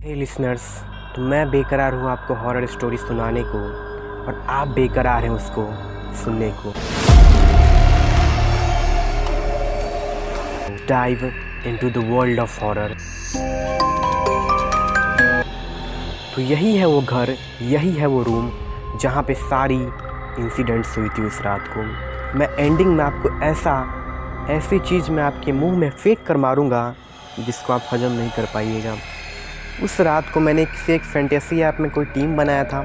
हे listeners, तो मैं बेकरार हूँ आपको हॉरर स्टोरी सुनाने को और आप बेकरार हैं उसको सुनने को। Dive into the world of horror. तो यही है वो घर, यही है वो रूम जहाँ पे सारी इंसिडेंट्स हुई थी उस रात को। मैं एंडिंग में आपको ऐसी चीज़ मैं आपके मुंह में फेंक कर मारूंगा जिसको आप हजम नहीं कर पाइएगा। उस रात को मैंने किसी एक फैंटेसी ऐप में कोई टीम बनाया था।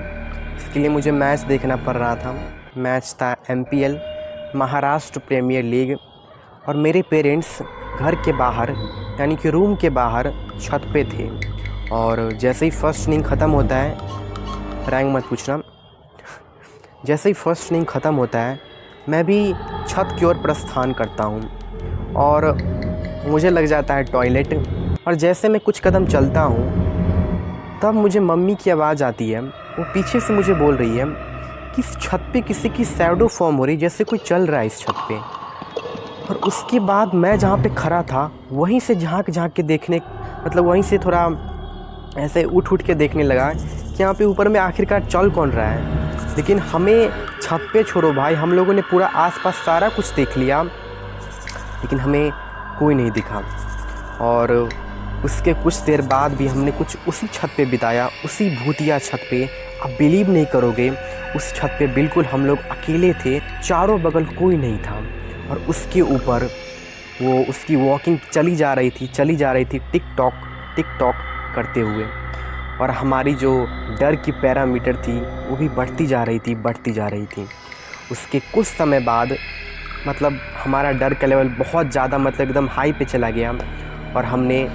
इसके लिए मुझे मैच देखना पड़ रहा था। मैच था MPL, महाराष्ट्र प्रीमियर लीग। और मेरे पेरेंट्स घर के बाहर यानी कि रूम के बाहर छत पे थे। और जैसे ही फर्स्ट इनिंग ख़त्म होता है, रैंक मत पूछना, जैसे ही फर्स्ट इनिंग ख़त्म होता है मैं भी छत की ओर प्रस्थान करता हूँ और मुझे लग जाता है टॉयलेट। और जैसे मैं कुछ कदम चलता हूँ तब मुझे मम्मी की आवाज़ आती है। वो पीछे से मुझे बोल रही है कि इस छत पे किसी की शैडो फॉर्म हो रही, जैसे कोई चल रहा है इस छत पे। और उसके बाद मैं जहाँ पे खड़ा था वहीं से झांक के देखने, मतलब वहीं से थोड़ा ऐसे उठ के देखने लगा कि यहाँ पे ऊपर में आखिरकार चल कौन रहा है। लेकिन हमें छत पे छोड़ो भाई, हम लोगों ने पूरा आसपास सारा कुछ देख लिया लेकिन हमें कोई नहीं दिखा। और उसके कुछ देर बाद भी हमने कुछ उसी छत पे बिताया, उसी भूतिया छत पे। आप बिलीव नहीं करोगे, उस छत पे बिल्कुल हम लोग अकेले थे, चारों बगल कोई नहीं था। और उसके ऊपर वो उसकी वॉकिंग चली जा रही थी टिक टॉक करते हुए। और हमारी जो डर की पैरामीटर थी वो भी बढ़ती जा रही थी। उसके कुछ समय बाद मतलब हमारा डर का लेवल बहुत ज़्यादा मतलब एकदम हाई पे चला गया और हमने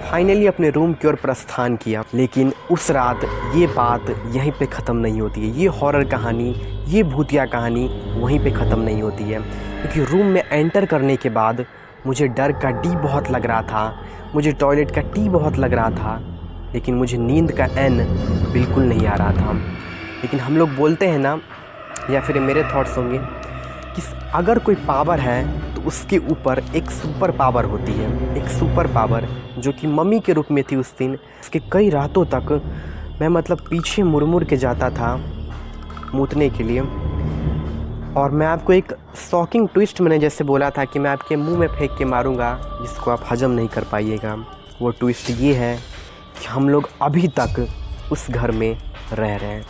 फाइनली अपने रूम की ओर प्रस्थान किया। लेकिन उस रात ये बात यहीं पे ख़त्म नहीं होती है। ये हॉरर कहानी, ये भूतिया कहानी वहीं पे ख़त्म नहीं होती है। क्योंकि रूम में एंटर करने के बाद मुझे डर का डी बहुत लग रहा था, मुझे टॉयलेट का टी बहुत लग रहा था, लेकिन मुझे नींद का एन बिल्कुल नहीं आ रहा था। लेकिन हम लोग बोलते हैं ना, या फिर मेरे थॉट्स होंगे कि अगर कोई पावर है तो उसके ऊपर एक सुपर पावर होती है, एक सुपर पावर जो कि मम्मी के रूप में थी उस दिन। उसके कई रातों तक मैं मतलब पीछे मुड़ के जाता था मूतने के लिए। और मैं आपको एक शॉकिंग ट्विस्ट, मैंने जैसे बोला था कि मैं आपके मुंह में फेंक के मारूंगा जिसको आप हजम नहीं कर पाइएगा। वो ट्विस्ट ये है कि हम लोग अभी तक उस घर में रह रहे हैं।